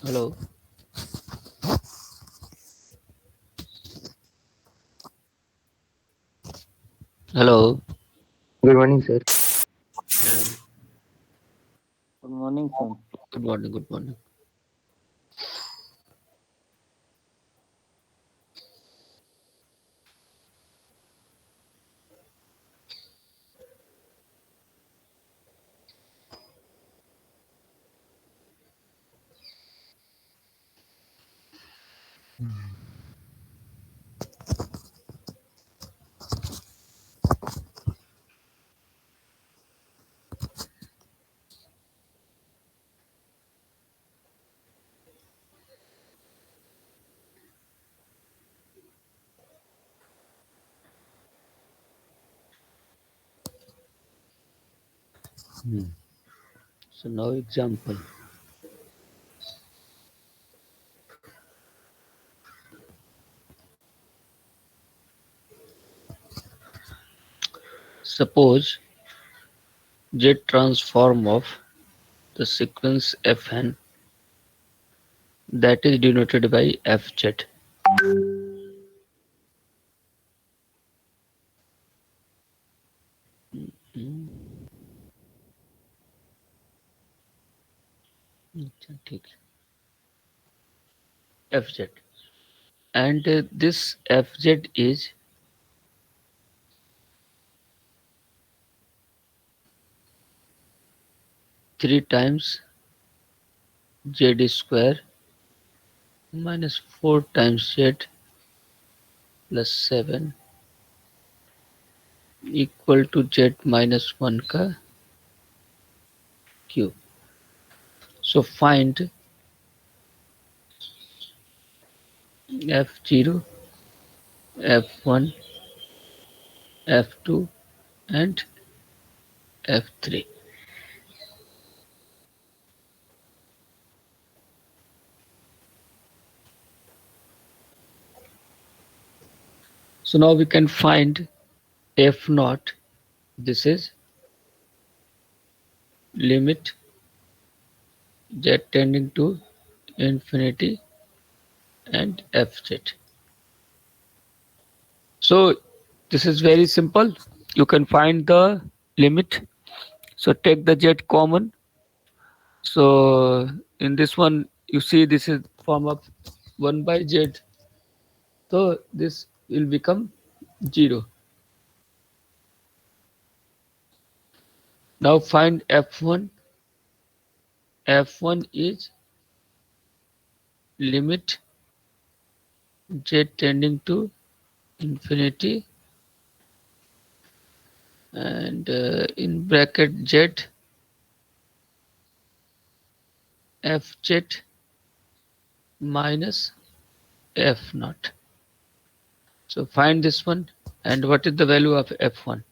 Hello. Hello. Good morning, sir. Yeah. Good morning, sir. Good morning. Good morning. Hmm. So now example. Suppose Z transform of the sequence Fn that is denoted by Fz. Hmm. अच्छा, ठीक है. Fz. And this Fz is three times Z square minus four times Z plus seven equal to Z minus one का cube. So find F0, F1, F2 and F3. So now we can find F naught. This is limit z tending to infinity and Fz. So this is very simple. You can find the limit. So take the z common. So in this one, you see this is form of 1 by z. So this will become 0. Now find F1. F1 is limit z tending to infinity and in bracket z Fz minus F naught. So find this one, and what is the value of F1?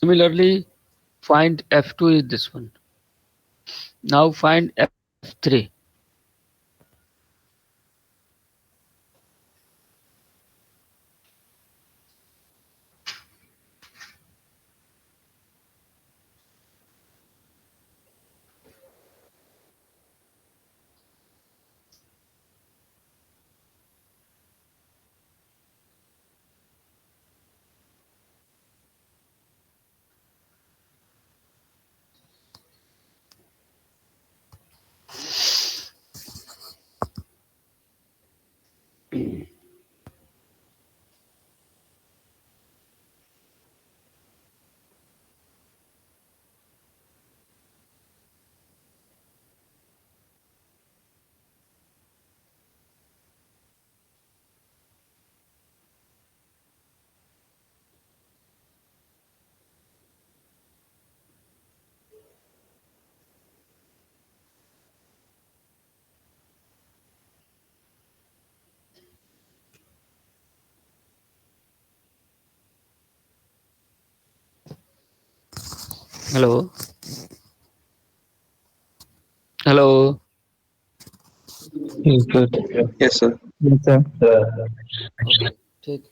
Similarly, find F2 is this one. Now find F3. Hello. Hello. Yes, good. Yes, sir. Yes, sir. Okay. Take.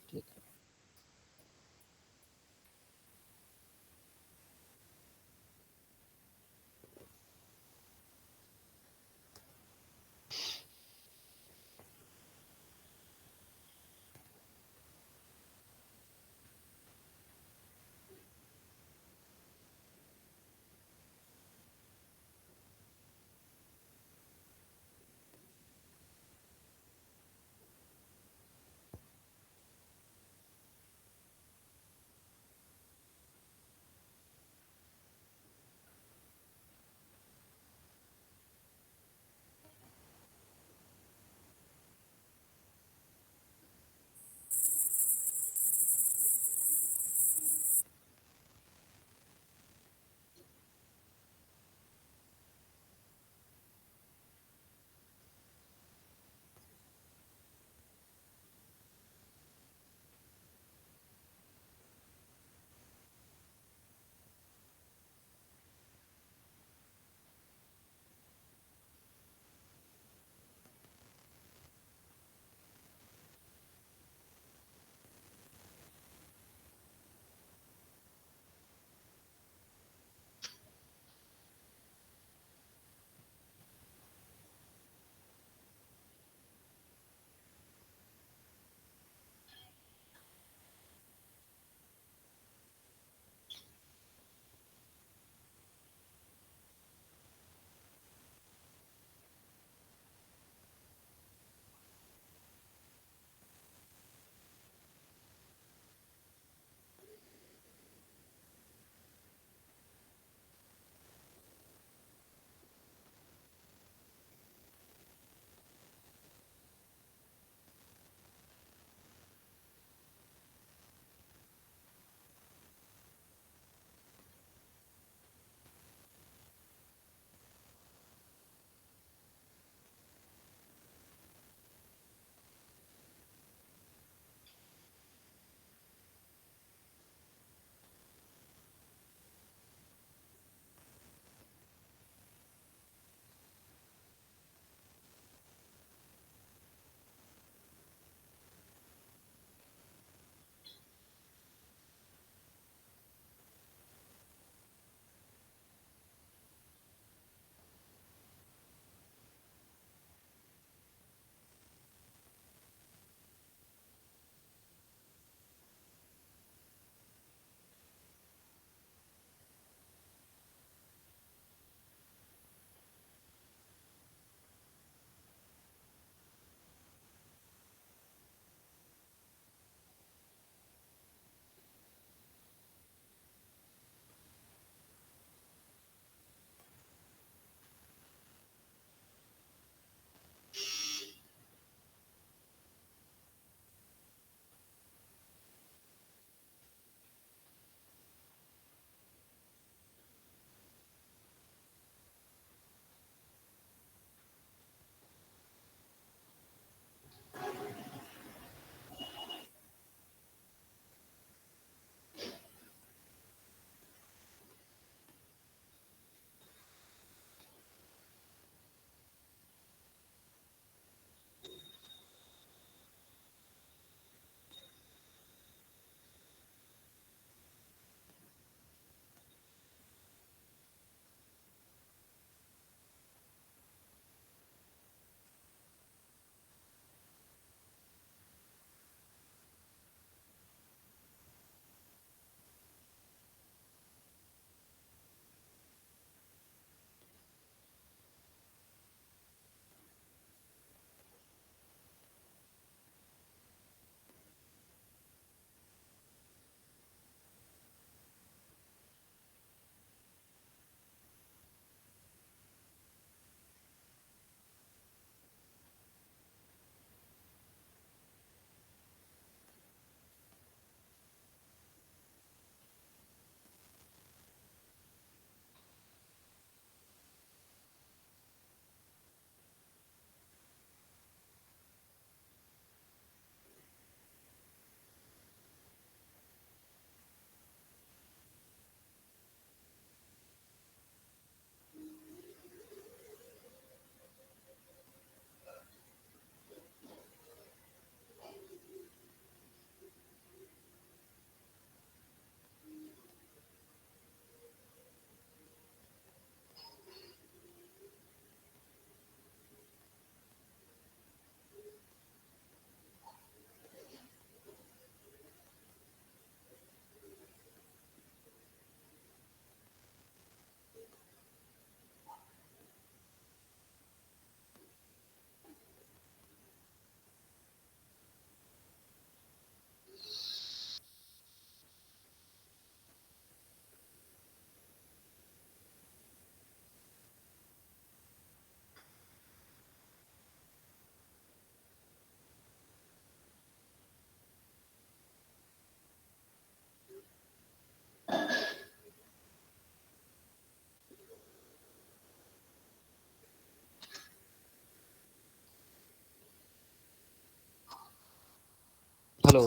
Hello,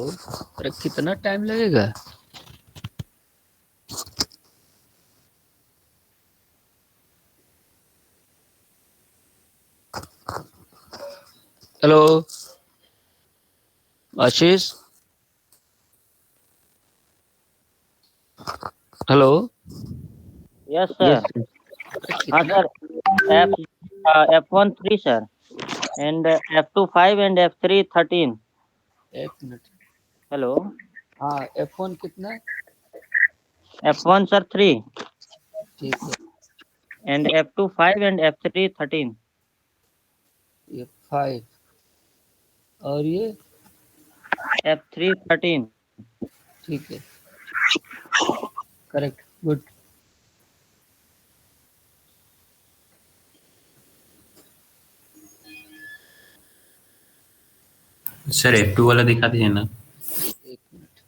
अरे कितना time लगेगा? Hello आशीष, hello. Yes, Yes, sir. sir. अरे हाँ कितना? sir. F F1 3 sir, and F2 5 and F3 13. एक minute. Hello. हाँ, F1 कितना? F1 sir 3 ठीक है। and F2 5 and F3 13. ये 5 और ये F3 13. ठीक है, करेक्ट, गुड। सर F2 वाला दिखा दीजिए ना। एक minute.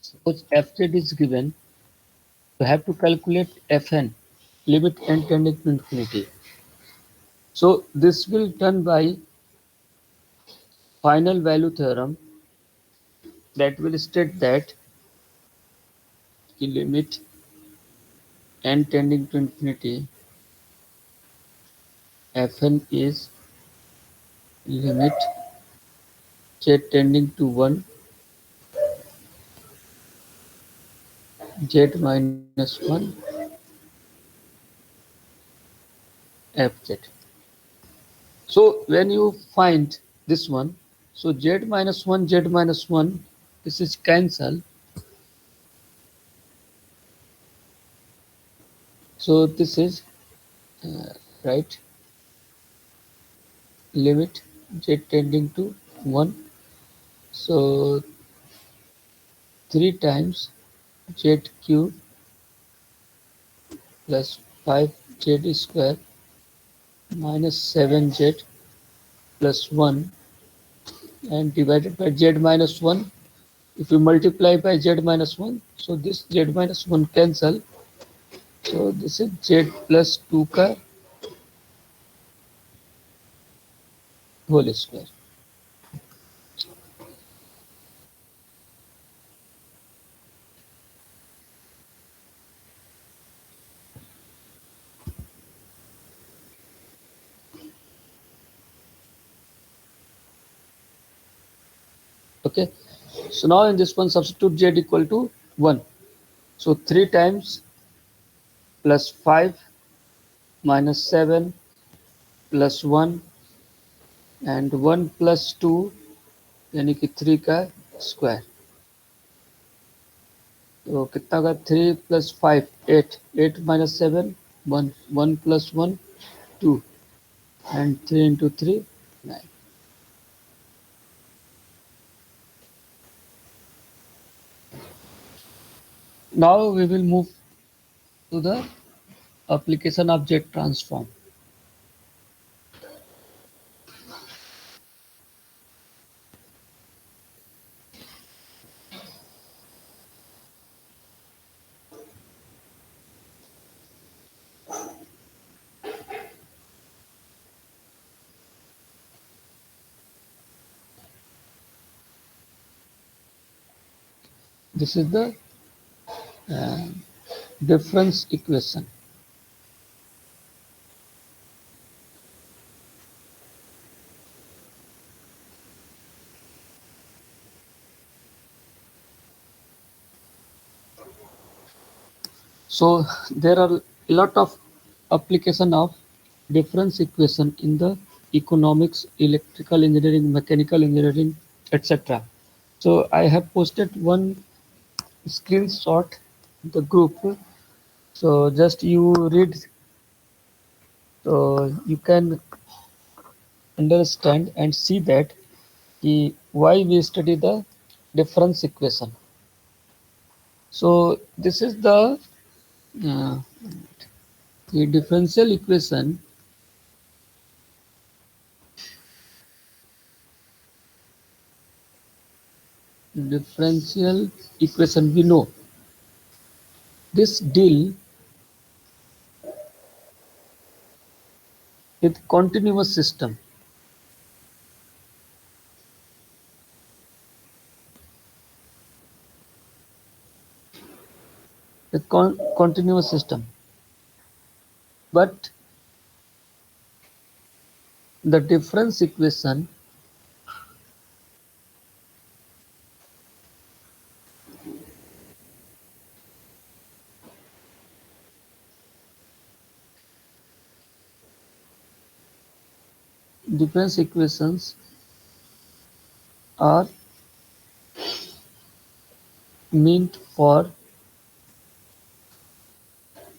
Suppose fz is given, you have to calculate fn, limit n tending to infinity. So this will done by final value theorem that will state that the limit n tending to infinity fn is limit z tending to 1 z minus 1 fz. So when you find this one, so z minus 1 z minus 1, this is cancel. So this is right, limit z tending to 1. So 3 times z cube plus 5z square minus 7z plus 1 and divided by z minus 1. If you multiply by z minus 1, so this z minus 1 cancel. So this is z plus 2 का whole square. Okay. So now in this one substitute z equal to 1. So 3 times plus 5 minus 7 plus 1 and 1 plus 2 यानी कि 3 का square. तो कितना का 3 plus 5 8, 8 minus 7 1, 1 plus 1 2 and 3 into 3 9. Now we will move to the application of Z transform. This is the uh, difference equation. So there are a lot of application of difference equation in the economics, electrical engineering, mechanical engineering, etc. So I have posted one screenshot in the group. So just you read, so you can understand and see that why we study the difference equation. So this is uh, the differential equation. Differential equation, we know this deal with continuous system. The continuous system, but the difference equation difference equations are meant for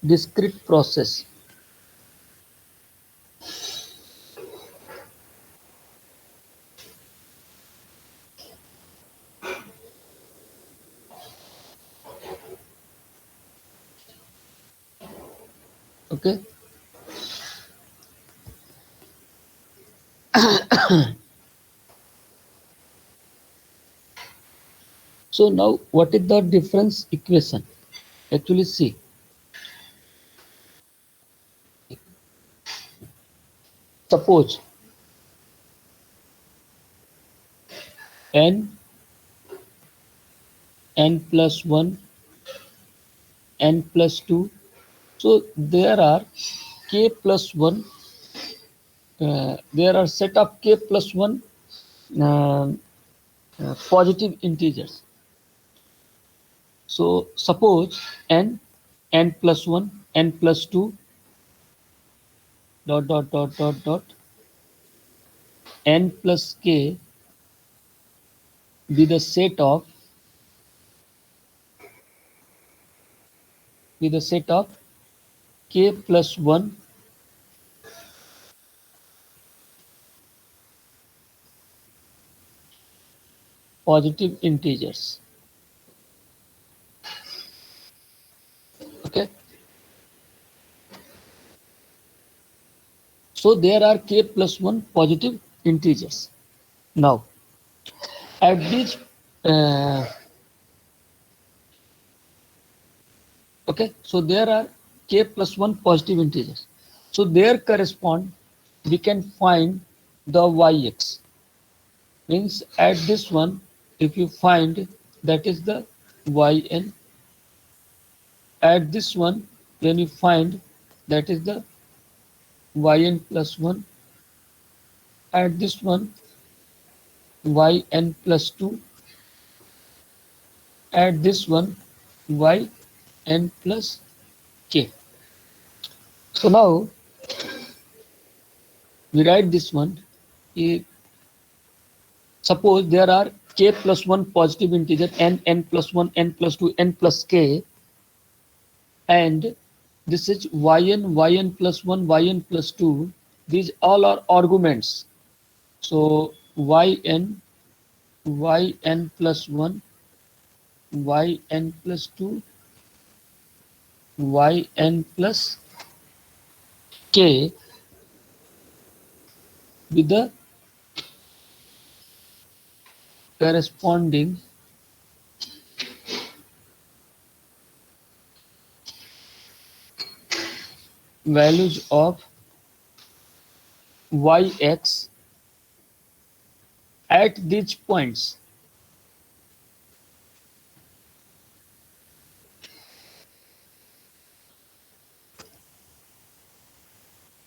discrete process. Okay, so now what is the difference equation? Actually, see, suppose n plus 1 n plus 2, so there are k plus 1, there are set of k plus 1 uh, positive integers. So suppose n plus 1 n plus 2 dot dot dot dot dot n plus k be the set of k plus 1 positive integers. Okay, so there are k plus 1 positive integers. Now at this uh, okay, so there are k plus 1 positive integers, so there correspond, we can find the yx, means at this one if you find, that is the yn, at this one when you find, that is the yn plus 1, at this one yn plus 2, at this one yn plus k. So now we write this one. Suppose there are k plus 1 positive integer n plus 1 n plus 2 n plus k, and this is yn plus 1 yn plus 2, these all are arguments. So yn plus 1 yn plus 2 yn plus k with the corresponding values of yx at these points.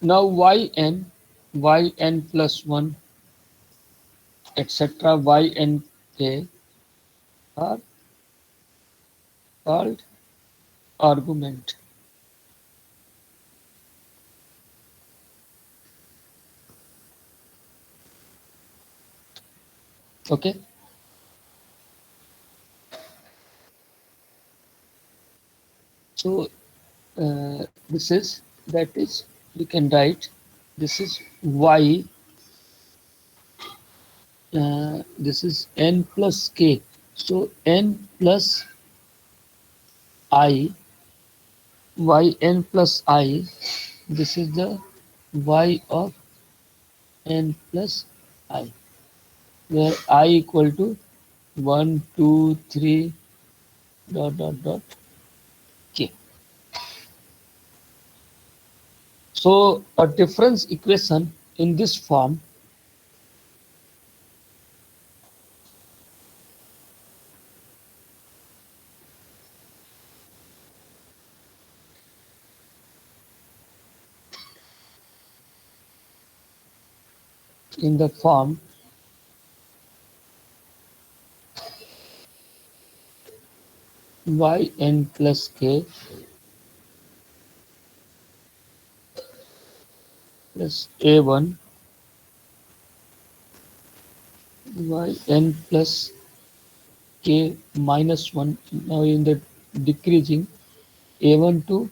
Now yn plus 1 etc. yn k are called argument. Okay. So this is, that is, we can write this is y, this is n plus k. So n plus I, yn plus I, this is the y of n plus I, where I equal to 1, 2, 3, dot, dot, dot, k. So a difference equation in this form in the form yn plus k plus a1 yn plus k minus 1, now in the decreasing, a1 to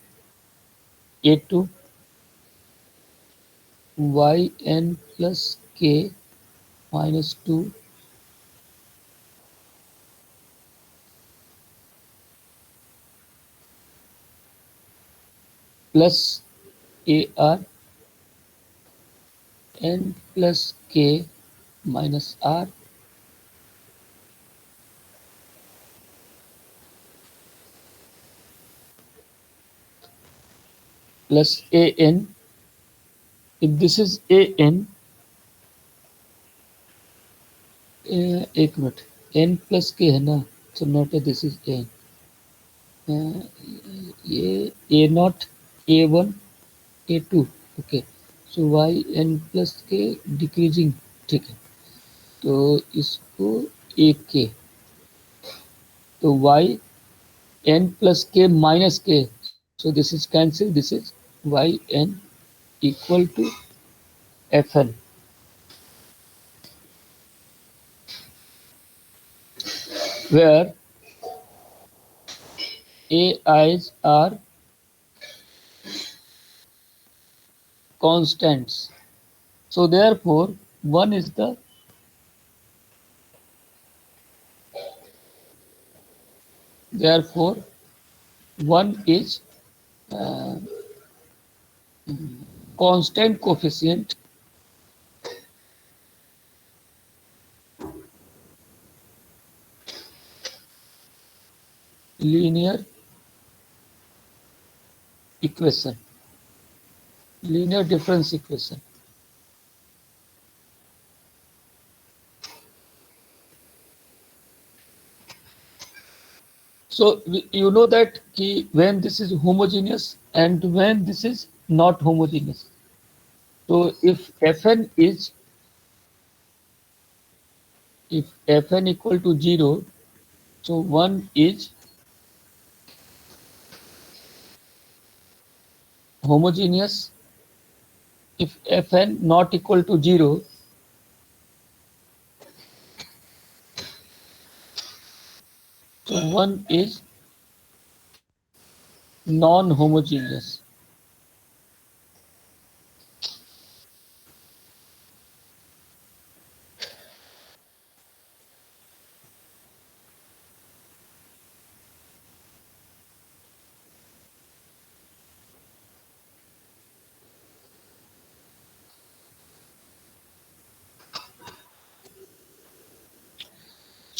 a2 yn plus k minus 2 plus ar n plus k minus r plus an. If this is an, एक minute, n plus k है ना, so not this is n, ये a naught, a1, a2, okay, so yn plus k decreasing, ठीक है, तो इसको ak, तो yn plus k minus k, so this is cancelled, this is yn equal to fn, where ai's are constants. So therefore, one is the one is constant coefficient linear equation, linear difference equation. So you know that when this is homogeneous and when this is not homogeneous. So if fn equal to 0, so 1 is homogeneous. If fn not equal to 0, so 1 is non-homogeneous.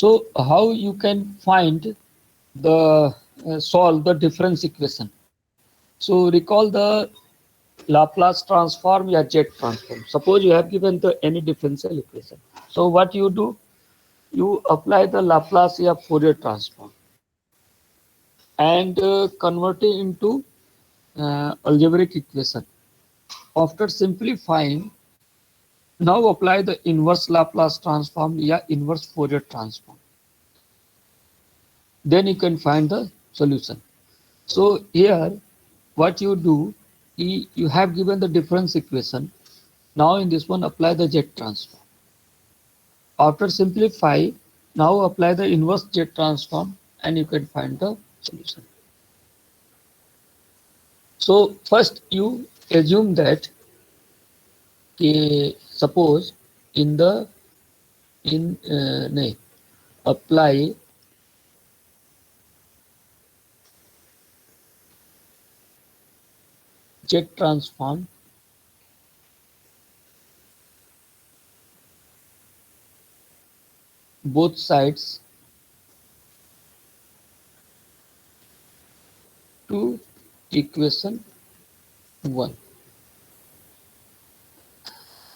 So how you can find the solve the difference equation? So recall the Laplace transform or jet transform. Suppose you have given the any differential equation. So what you do? You apply the Laplace or Fourier transform and convert it into algebraic equation. After simplifying, now apply the inverse Laplace transform or inverse Fourier transform. Then you can find the solution. So here, what you do, you have given the difference equation. Now in this one, apply the Z transform. After simplify, now apply the inverse Z transform and you can find the solution. So first you assume that suppose in the नहीं, apply Z transform both sides to equation 1.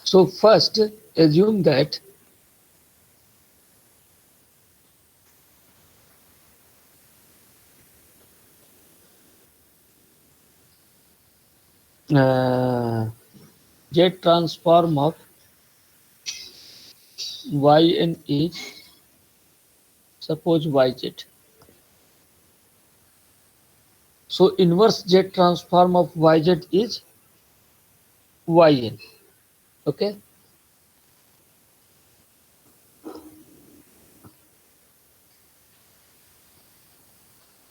So first assume that Z transform of yn is suppose yz. So inverse Z transform of yz is yn. Okay.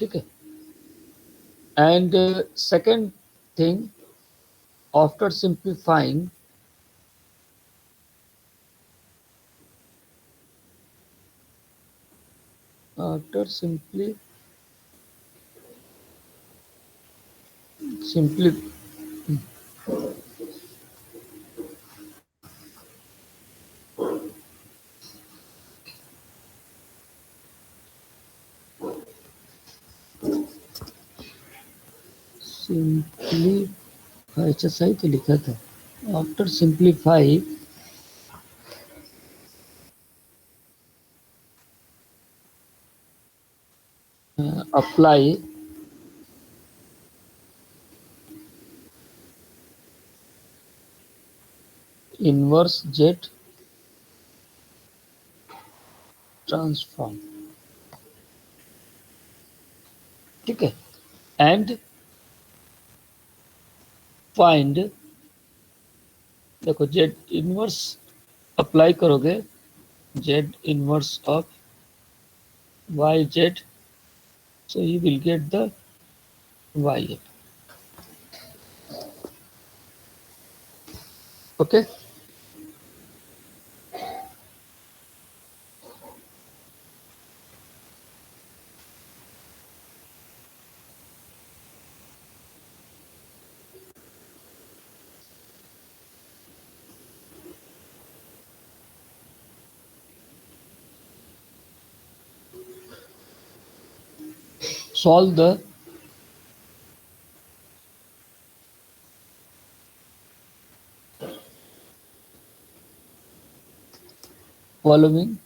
Okay. And second thing, after simplifying, simply अच्छा सही तो लिखा था. After simplify, apply inverse Z transform. ठीक है. And find, देखो Z inverse apply करोगे, Z inverse of yz, so you will get the y. Okay. Solve the following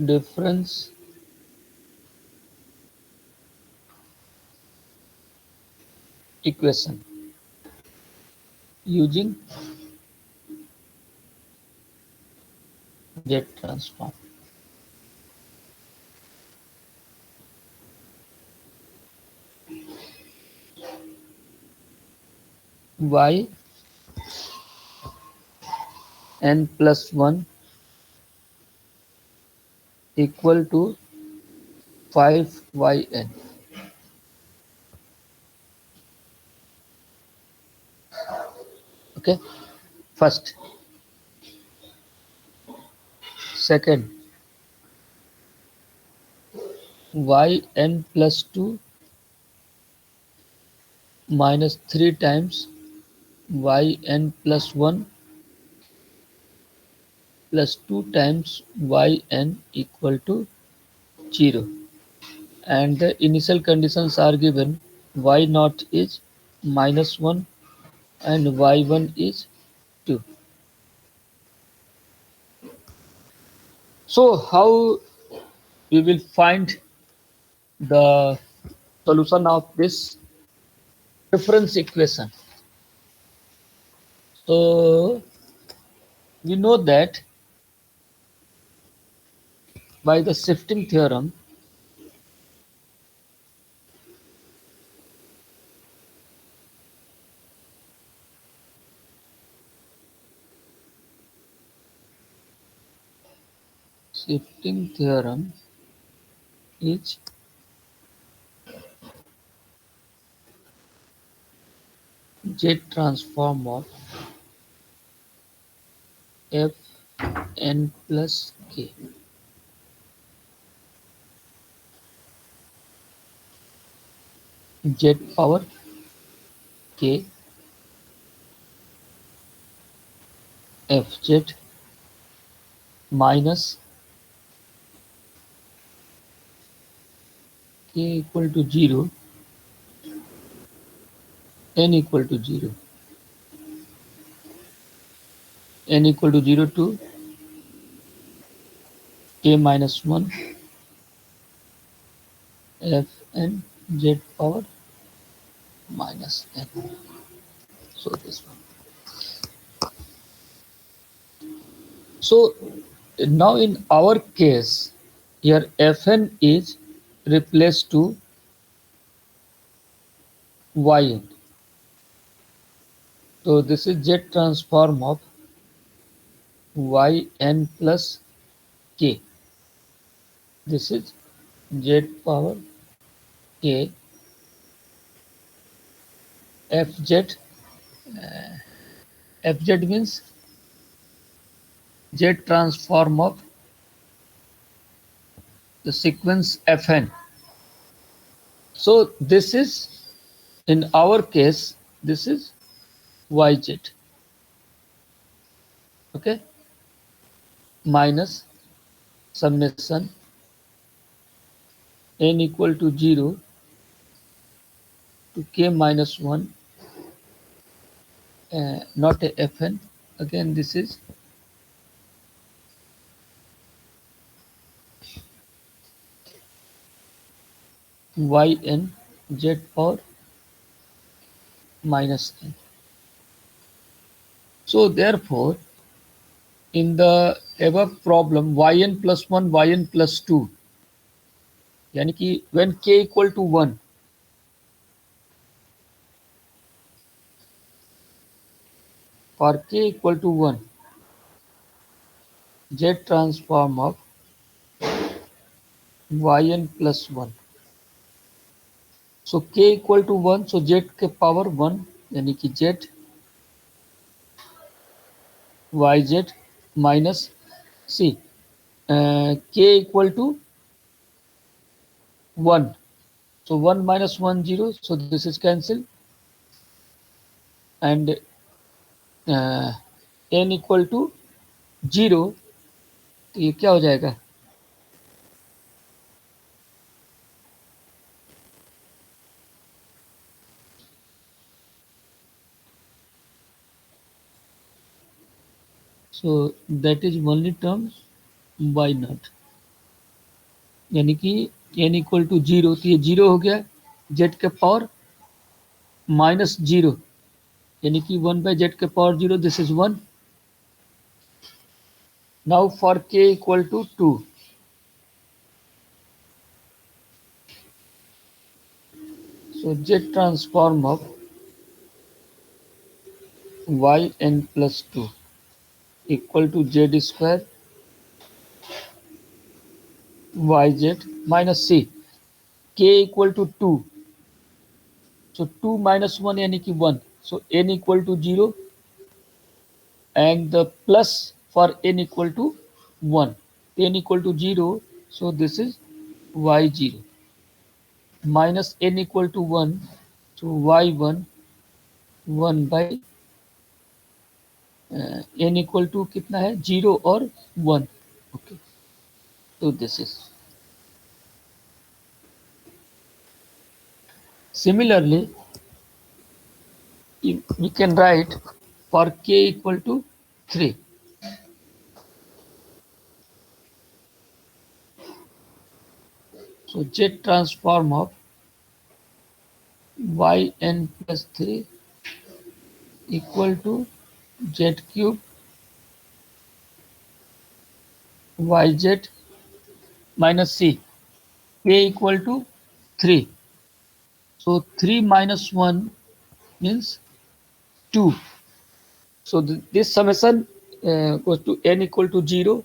difference equation using Z transform. Y n plus 1 equal to 5yn. Okay. First. Second, yn plus 2 minus 3 times yn plus 1 plus 2 times yn equal to 0. And the initial conditions are given. Y naught is -1 and y1 is 2. So how we will find the solution of this difference equation? So we know that by the shifting theorem, is Z transform of f n plus k. Z power k fz minus k equal to 0, n equal to 0, n equal to 0 to k minus 1 f n z power minus n. So this one. So now in our case, here fn is replaced to yn. So this is z transform of yn plus k. This is z power k fz. Fz means z transform of the sequence fn. So this is, in our case, this is yz, okay, minus summation n equal to 0 to k minus 1, not a fn. Again, this is yn z power minus n. So therefore, in the above problem, yn plus 1, yn plus 2, यानी कि when k equal to 1, for k equal to 1, z transform of yn plus 1. So k equal to 1, so z के power 1, यानी कि z yz minus c, k equal to 1. So 1 minus 1 0, so this is cancelled, and n equal to 0, तो ये क्या हो जाएगा, so that is only terms y naught, यानी कि n equal to 0, तो ये 0 हो गया, z के पावर minus 0, यानी कि 1 by z के power 0, this is 1. Now for k equal to 2, so z transform of yn plus 2 equal to z square yz minus c, k equal to 2, so 2 minus 1 यानी कि 1, so n equal to 0, and the plus for n equal to 1, n equal to 0, so this is y0 minus n equal to 1, so y1 1 by n equal to कितना है, 0 और 1, okay, so this is. Similarly, we can write for k equal to 3. So z transform of yn plus 3 equal to z cube yz minus C, K equal to 3. So 3 minus 1 means 2. So this summation goes to n equal to 0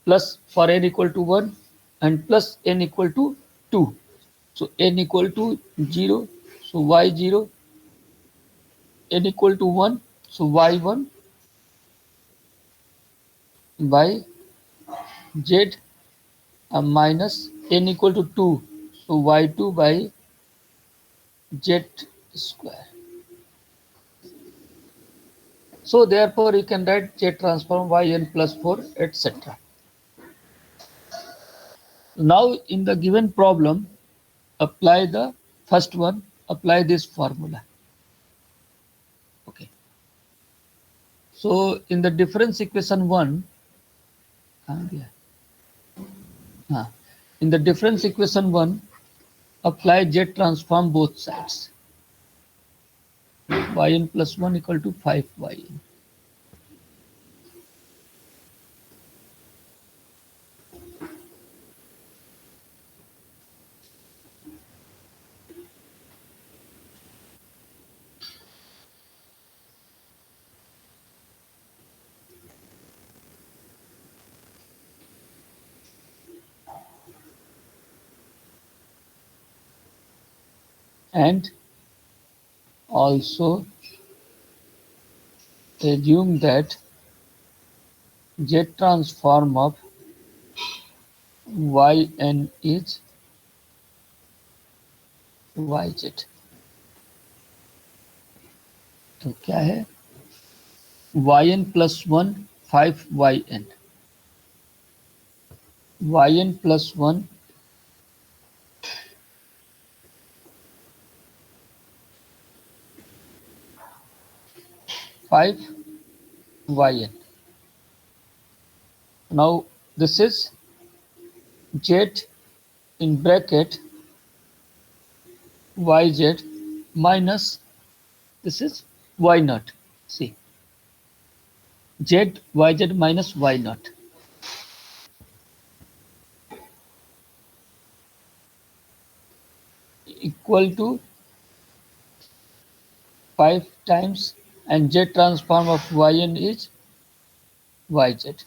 plus for n equal to 1 and plus n equal to 2. So n equal to 0, so y0, n equal to 1, so y1 by z minus n equal to 2, so y2 by z square. So therefore you can write Z transform yn plus 4, etc. Now in the given problem, apply the first one, apply this formula. Okay. So in the difference equation 1, in the difference equation 1, apply Z transform both sides. Yn plus 1 equal to 5yn. And also assume that Z transform of yn is yz. तो क्या है yn plus 1 5yn, yn plus 1 5yn. Now this is z in bracket yz minus this is y naught. See, z yz minus y naught. Equal to 5 times and z transform of yn is yz.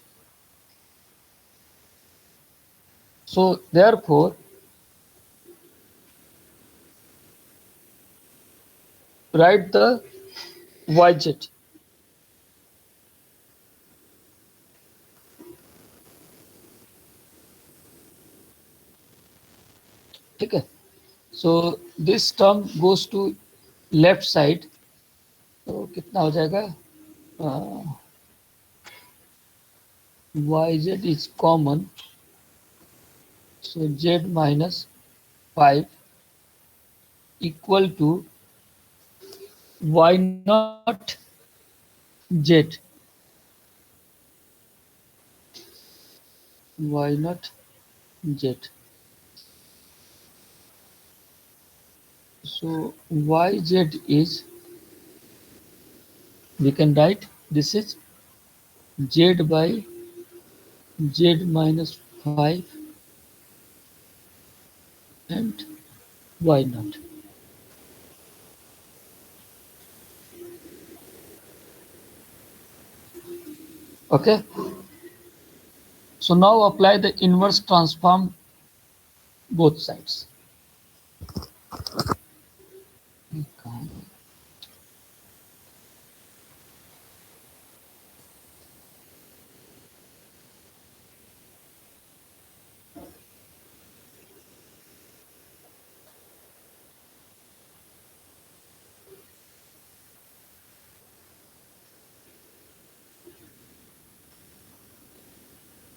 So therefore write the yz. Okay. So this term goes to left side. तो कितना हो जाएगा yz is common, so z minus 5 equal to y naught z, y naught z. So yz is, we can write this is z by z minus 5 and y naught. Okay. So now apply the inverse transform both sides.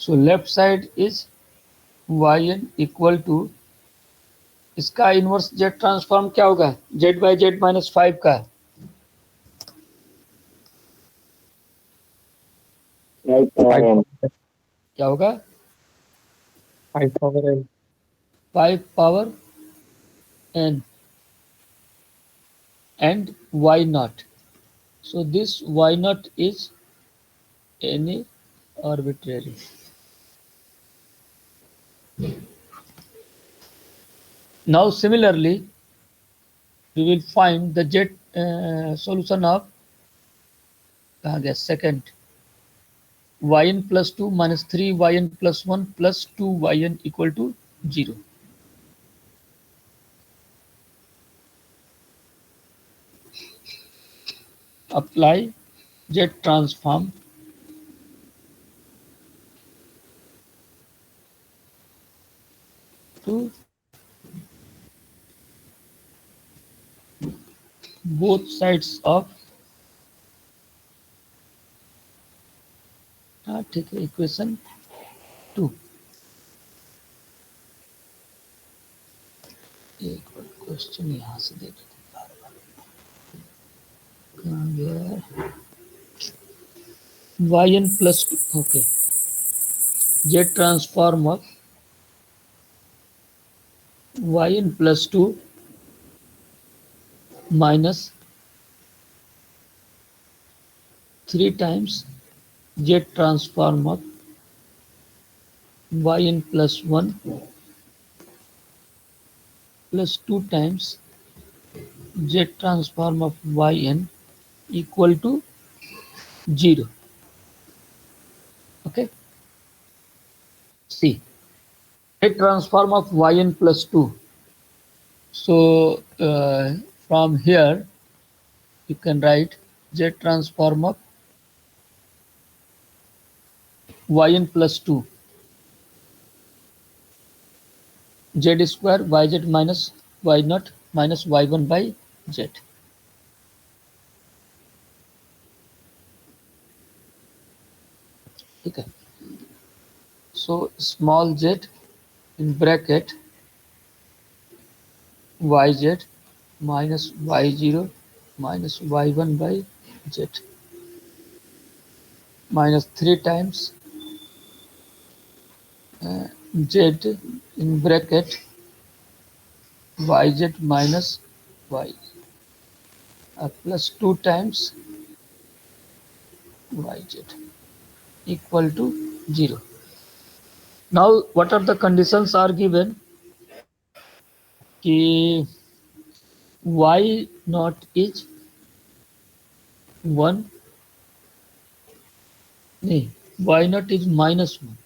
So left side is yn equal to, इसका inverse Z transform क्या होगा, Z by Z minus 5 का क्या होगा 5 power n. 5 power n and y naught. So this y naught is any arbitrary. Now similarly, we will find the z solution of second yn plus 2 minus 3 yn plus 1 plus 2 yn equal to 0. Apply z transform to both sides of ठीक है equation 2. एक बार question यहाँ से देख कहाँ गया yn plus 2 okay z transform of yn plus 2 minus 3 times z transform of yn plus 1 plus 2 times z transform of yn equal to 0. Okay. See, z transform of yn plus 2. So from here you can write z transform of yn plus 2 z square yz minus y naught minus y1 by z. Okay. So small z in bracket yz minus y0 minus y1 by z minus 3 times z in bracket yz minus y plus 2 times yz equal to 0. Now what are the conditions are given? कि y naught is 1 नहीं y naught is minus 1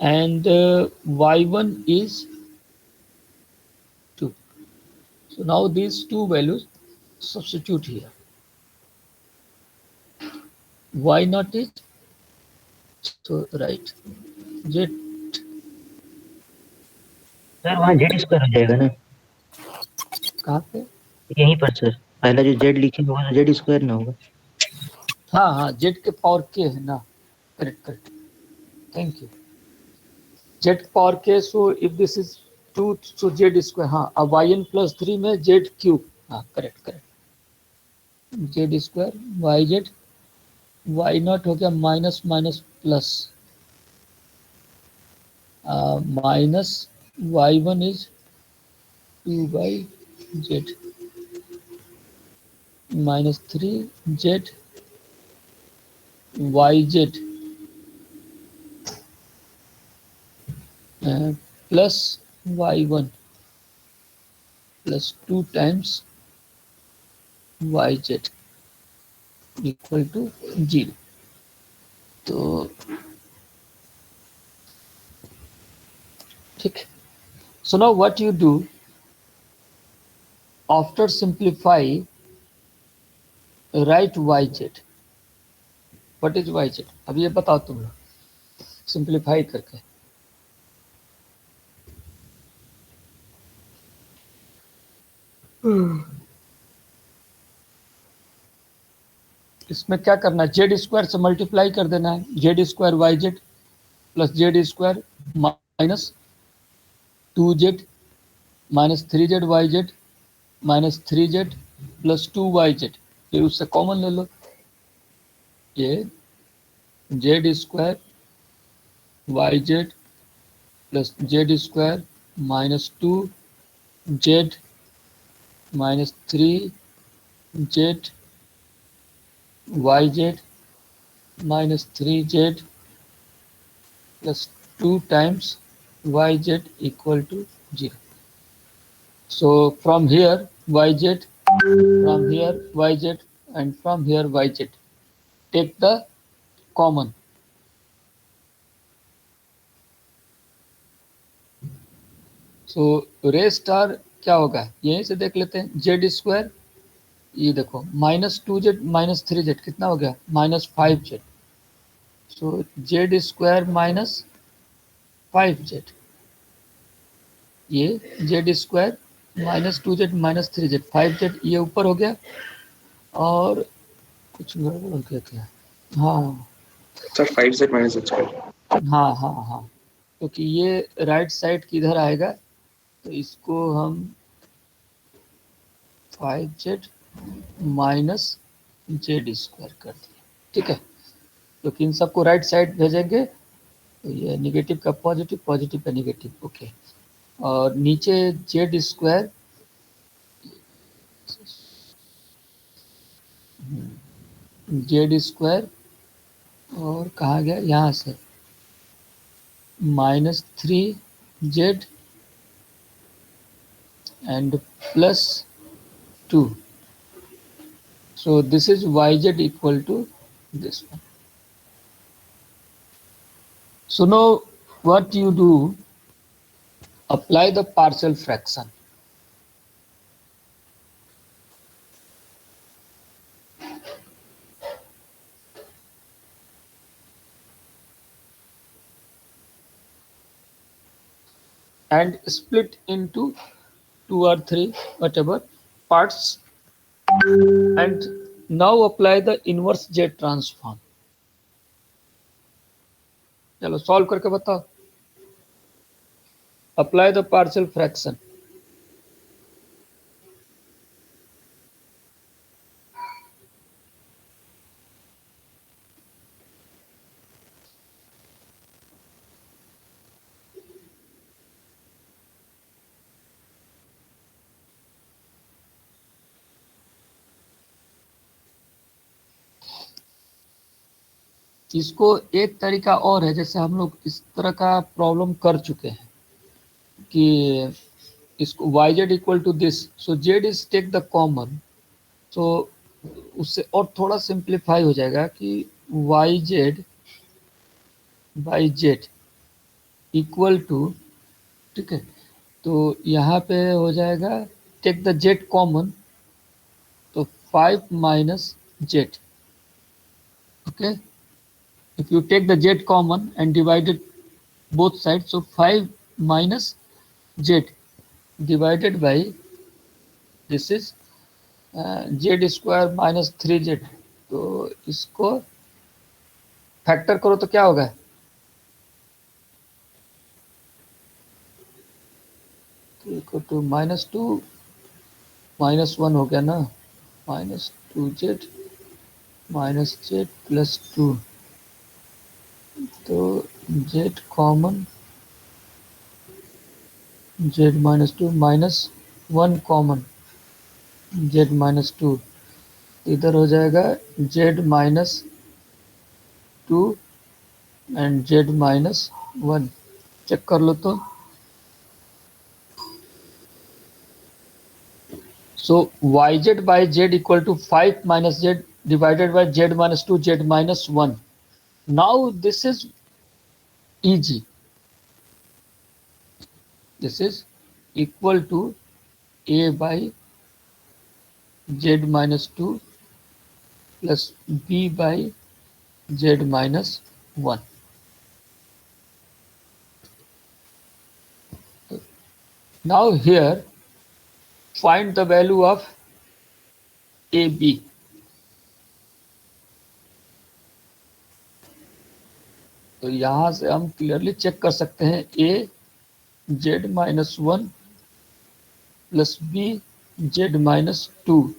and y1 is 2. So now these two values substitute here. Y naught is so right z sir वहाँ Z square हो जाएगा ना कहाँ पे यहीं पर सर पहला जो जेड लिखे होगा तो जेड स्क्वायर ना होगा हाँ हाँ z के पावर k है ना correct correct thank you z power k so if this is 2 so z square हाँ अब yn plus 3 में z क्यूब हाँ correct correct z square yz y not हो गया minus minus plus minus y1 is 2 by z minus 3z yz plus y1 plus 2 times yz equal to 0. तो ठीक. So now what you do after simplify write yz. What is yz? अब ये बताओ तुम लोग simplify करके. इसमें क्या करना है जेड स्क्वायर से मल्टीप्लाई कर देना है z square Y z plus z square minus 2z minus 3z y Z minus 3z plus 2yz ये उससे कॉमन ले लो ये z square Y z plus z square minus 2z minus 3z yz minus 3z plus 2 times yz equal to 0. So from here yz, from here yz, and from here yz. Take the common. So रे star क्या होगा, यहीं से देख लेते हैं. Z square, ये देखो -2z -3z कितना हो गया, -5z. सो जेड स्क्वायर -5z, ये z square -2z -3z 5z, ये ऊपर हो गया. और कुछ गड़बड़ हो गया क्या, हाँ sir 5z minus z square. हाँ हाँ हाँ, क्योंकि ये राइट साइड किधर आएगा, तो इसको हम 5z माइनस जेड स्क्वायर कर दिए. ठीक है, क्योंकि इन सबको राइट साइड भेजेंगे तो ये निगेटिव का पॉजिटिव, पॉजिटिव का निगेटिव. ओके, और नीचे जेड स्क्वायर जेड स्क्वायर और कहाँ गया, यहाँ से -3z and +2. So this is yz equal to this one. So now what you do, apply the partial fraction. And split into 2 or 3 whatever parts, and now apply the inverse Z transform. चलो solve करके बताओ. Apply the partial fraction. इसको एक तरीका और है, जैसे हम लोग इस तरह का प्रॉब्लम कर चुके हैं कि इसको yz equal to this, so z is take the common. तो उससे और थोड़ा सिंप्लीफाई हो जाएगा कि yz by z equal to, ठीक है, तो यहाँ पे हो जाएगा टेक द जेड कॉमन, तो 5 minus Z. Okay, if you take the z common and divide it both sides, so 5 minus z divided by this is z square minus 3z. तो इसको फैक्टर करो तो क्या होगा, इक्वल टू -2 -1 हो गया ना, -2z माइनस जेड प्लस 2. तो z common, z -2 -1 common, z -2, इधर हो जाएगा z -2 एंड z -1. चेक कर लो तो. सो yz by z equal to 5 minus z divided by z -2 z -1. Now this is easy. This is equal to a by z -2 plus b by z -1. Now here find the value of ab. तो यहाँ से हम clearly check कर सकते हैं a z -1 plus b z -2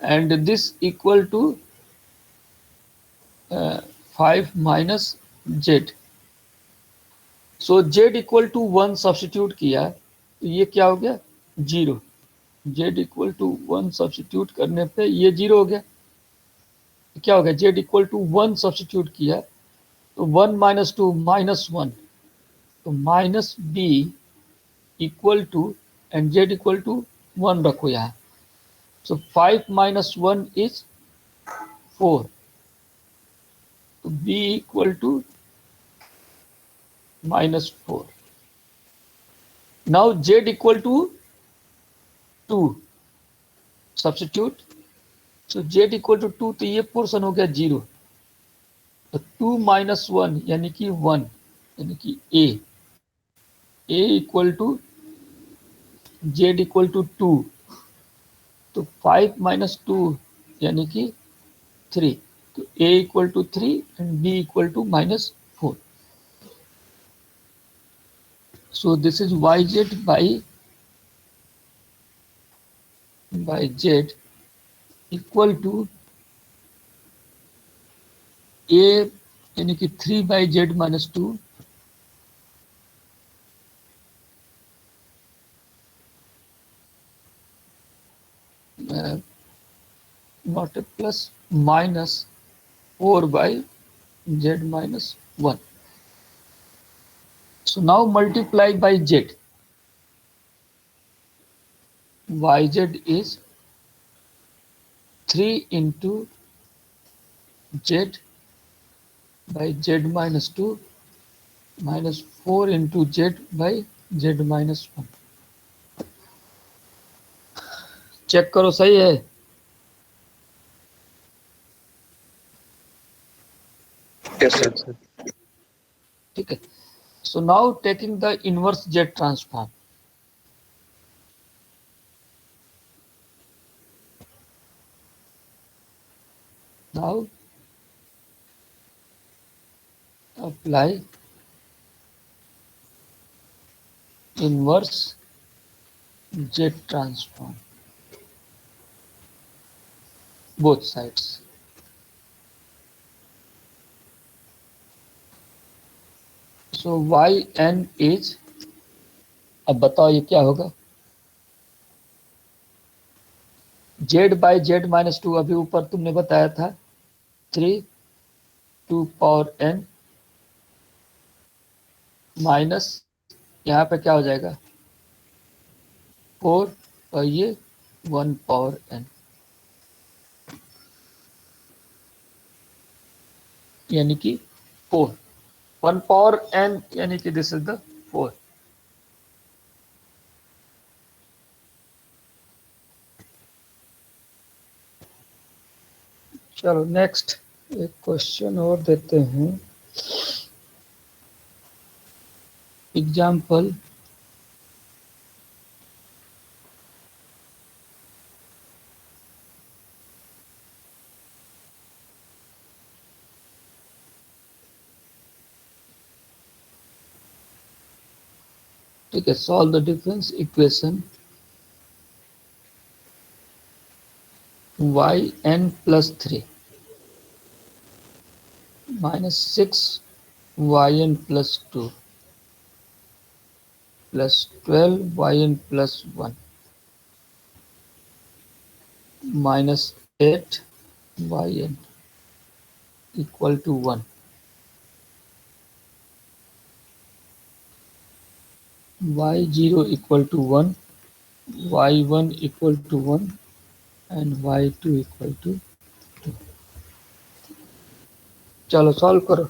and this equal to 5 minus z. So z equal to 1 substitute किया तो ये क्या हो गया, 0. z equal to 1 सब्स्टिट्यूट करने पे ये 0 हो गया. क्या हो गया, z equal to 1 सब्स्टिट्यूट किया तो 1 माइनस 2 माइनस 1, तो minus b equal to and z equal to 1 रखो यहाँ. So 5 minus 1 is 4. So b equal to minus 4. Now z equal to 2. Substitute. So z equal to 2, तो ये portion हो गया 0. तो 2 minus 1 यानी कि 1, यानी कि a equal to z equal to 2. तो 5 minus 2 यानी कि 3. तो a equal to 3 and b equal to minus 4. So this is yz by z equal to a यानी कि 3 by z minus 2 not a plus minus 4 by z minus 1. So now multiply by z. Yz is 3 into z by z minus 2 minus 4 into z by z minus 1. Check करो सही है. Yes, sir. ठीक है. So now taking the inverse z transform. Now apply inverse z transform both sides. So yn is, अब बताओ ये क्या होगा. z by z minus 2 अभी ऊपर तुमने बताया था 3 2 पावर n माइनस यहाँ पे क्या हो जाएगा 4 और ये 1 पावर n, यानी कि 4 1 पावर n यानी कि दिस इज द 4. चलो नेक्स्ट एक क्वेश्चन और देते हैं. एग्जाम्पल ठीक है. Solve the difference equation yn plus 3 minus 6 yn plus 2 plus 12 yn plus 1 minus 8 yn equal to 1. y0 equal to 1, y1 equal to 1 and y2 equal to 2. चलो solve करो.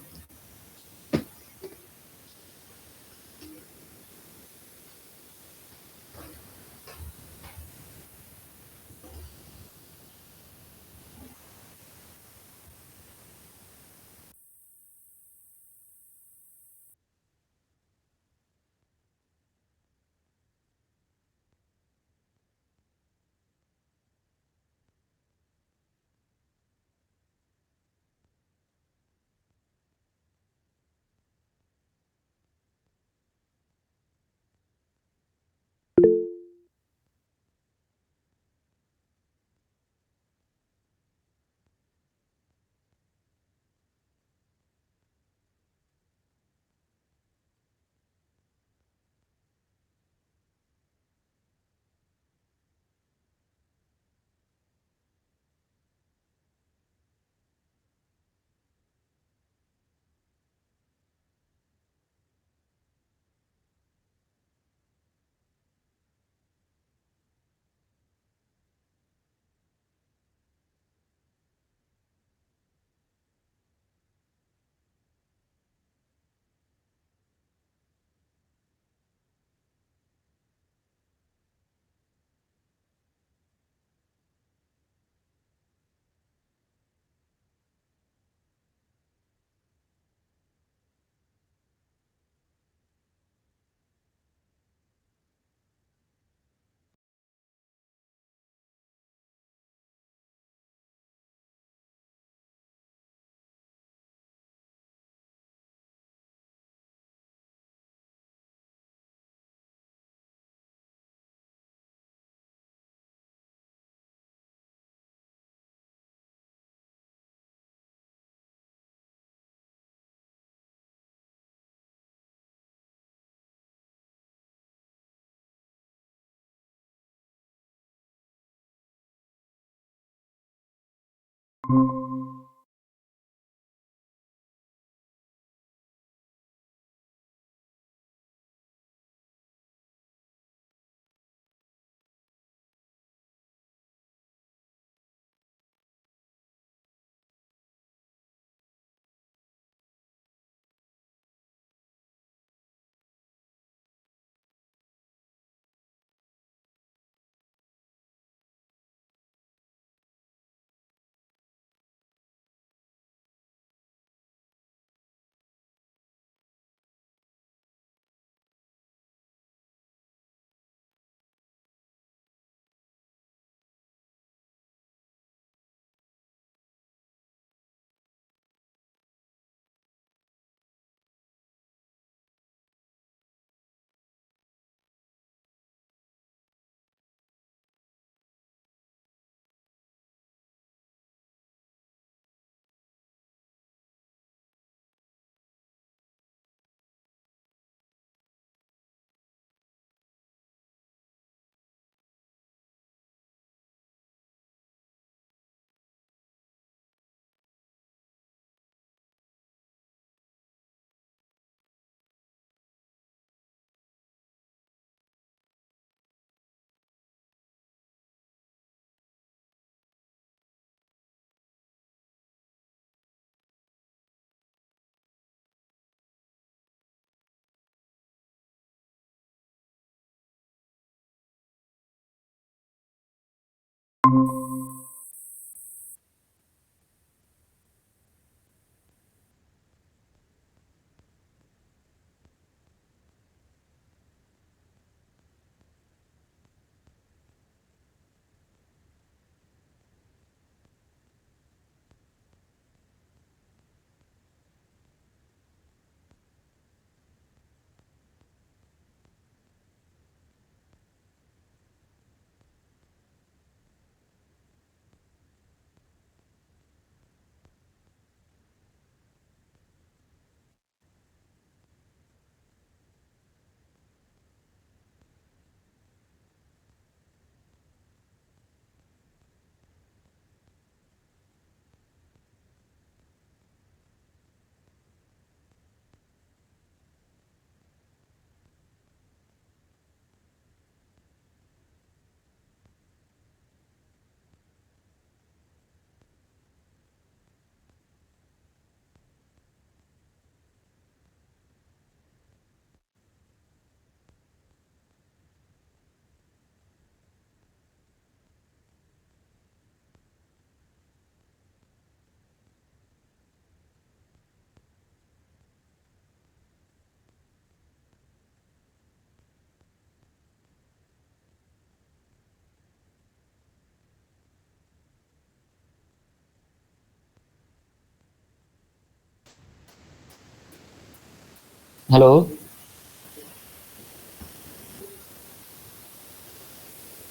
Hello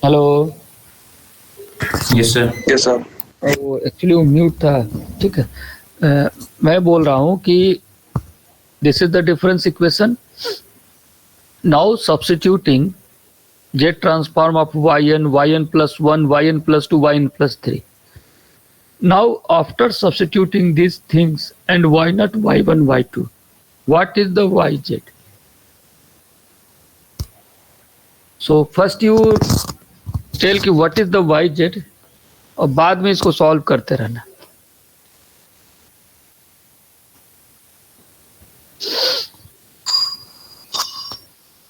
hello. Yes sir. Yes, sir. वो actually वो mute था। ठीक है, मैं बोल रहा हूँ कि this is the difference equation. Now substituting z transform of yn plus 1 yn plus 2 yn plus 3. Now after substituting these things and y not y1 y2, what is the yz? So first you tell कि what is the yz और बाद में इसको solve करते रहना।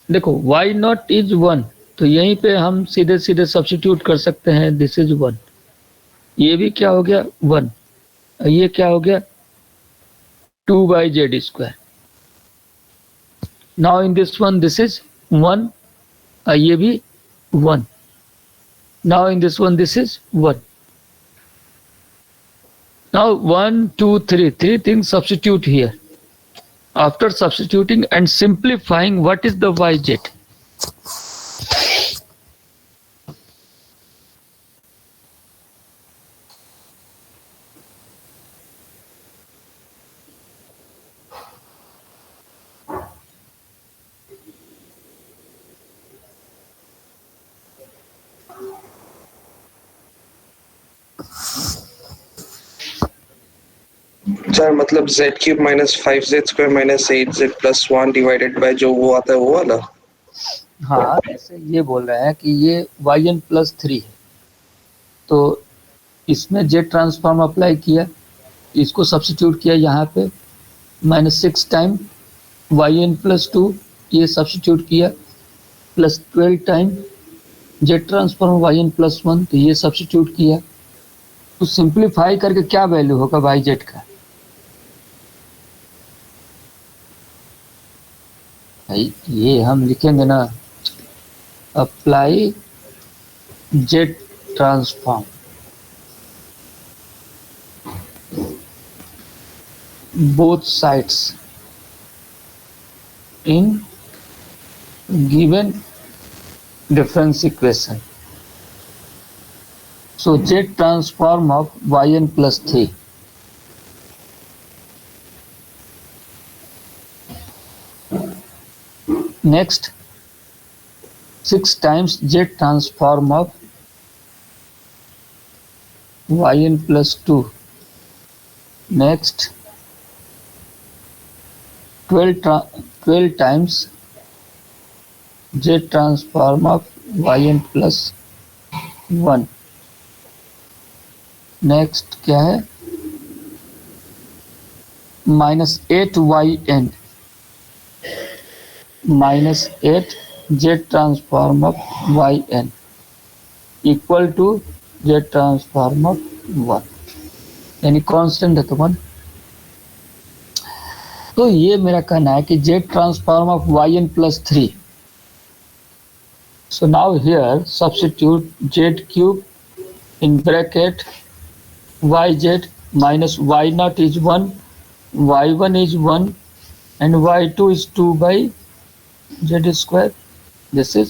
देखो y not is 1, तो यहीं पे हम सीधे सीधे सब्स्टिट्यूट कर सकते हैं। दिस इज 1, ये भी क्या हो गया 1, ये क्या हो गया 2/z²। Now in this one this is 1, ये भी 1। Now in this one this is 1। Now 1 2 3 3 things substitute here. After substituting and simplifying, what is the yz? Sir मतलब z cube minus 5z² minus 8z plus 1 divided by जो वो आता है वो वाला। हाँ, जैसे ये बोल रहे हैं कि ये yn प्लस 3 है, तो इसमें जेड ट्रांसफॉर्म अप्लाई किया, इसको सब्स्टिट्यूट किया यहाँ पे, -6 टाइम yn प्लस 2 ये सब्स्टिट्यूट किया, plus 12 time Z transform yn plus 1 तो ये सब्स्टिट्यूट किया। तो सिंप्लीफाई करके क्या वैल्यू होगा वाई जेड का? भाई ये हम लिखेंगे ना, apply Z transform both sides in given difference equation. So Z transform of yn plus 3. Next, 6 times Z transform of yn plus 2. Next, 12 times Z transform of yn plus 1. Next क्या है? -8yn -8 Z transform of yn equal to Z transform of 1, यानी constant है तो 1। तो ये मेरा कहना है कि Z transform of yn plus 3. So now here substitute Z cube in bracket yz minus y0 is 1, y1 is 1 and y2 is 2 by z square. This is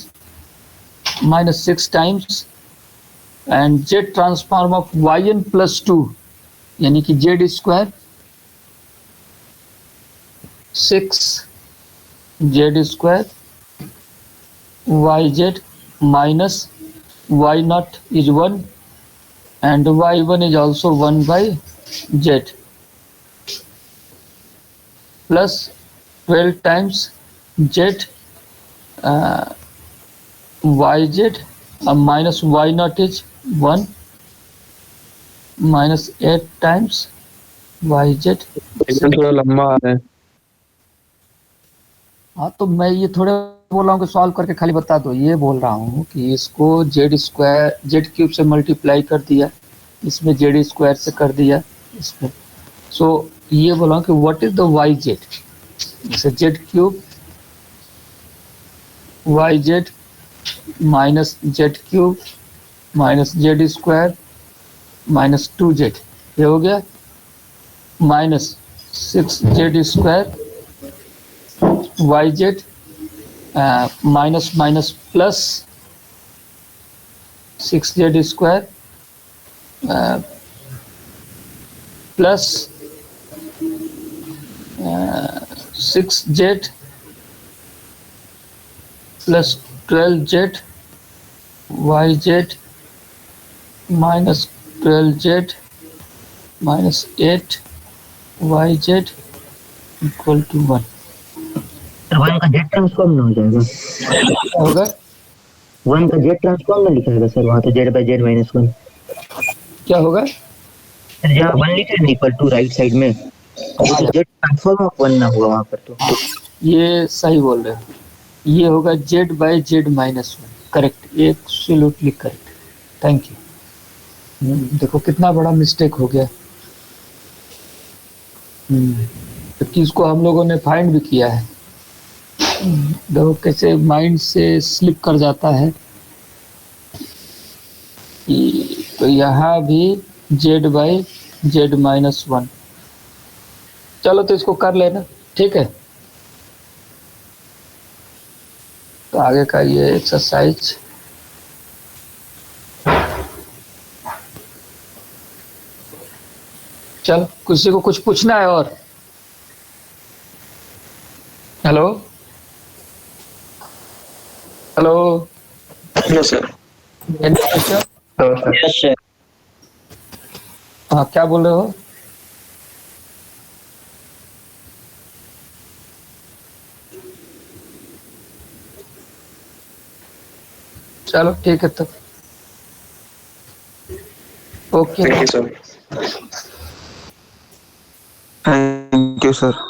-6 times and z transform of yn plus 2 यानी कि z square 6 z square yz minus y0 is 1 and y1 is also 1 by z plus 12 times z yz minus y0 is 1 minus 8 times yz. एकदम थोड़ा लंबा आ रहा है। हाँ तो मैं ये थोड़े बोल रहा हूँ कि सॉल्व करके खाली बता दो। ये बोल रहा हूँ कि इसको जेड स्क्वायर जेड क्यूब से मल्टीप्लाई कर दिया, इसमें जेड स्क्वायर से कर दिया इसमें। सो ये बोल रहा हूँ कि what is the Y Z, जैसे Z cube Y Z minus Z cube minus Z square minus 2z, ये हो गया minus 6z square Y Z minus minus plus 6z square plus 6z plus 12z yz minus 12z minus 8 yz equal to 1 one का Z transform ना हो जाएगा, होगा। One का Z transform ना लिखा है सर, वहाँ तो जेड बाई जेड माइनस 1 क्या होगा? सर जहाँ 1 लिखा है इक्वल टू राइट साइड में, वो जेड ट्रांसफॉर्म ऑफ 1 ना हुआ वहाँ पर। तो ये सही बोल रहे हो, ये होगा Z by Z minus 1, correct, absolutely correct, thank you. देखो कितना बड़ा मिस्टेक हो गया, जबकि इसको हम लोगों ने फाइंड भी किया है। देखो कैसे माइंड से स्लिप कर जाता है। तो यहाँ भी जेड बाई जेड माइनस 1, चलो तो इसको कर लेना, ठीक है। तो आगे का ये एक्सरसाइज चल, किसी को कुछ पूछना है और? Hello hello, no sir. Yes sir. हाँ क्या बोल रहे हो? चलो ठीक है तब। Okay thank you sir. Thank you sir.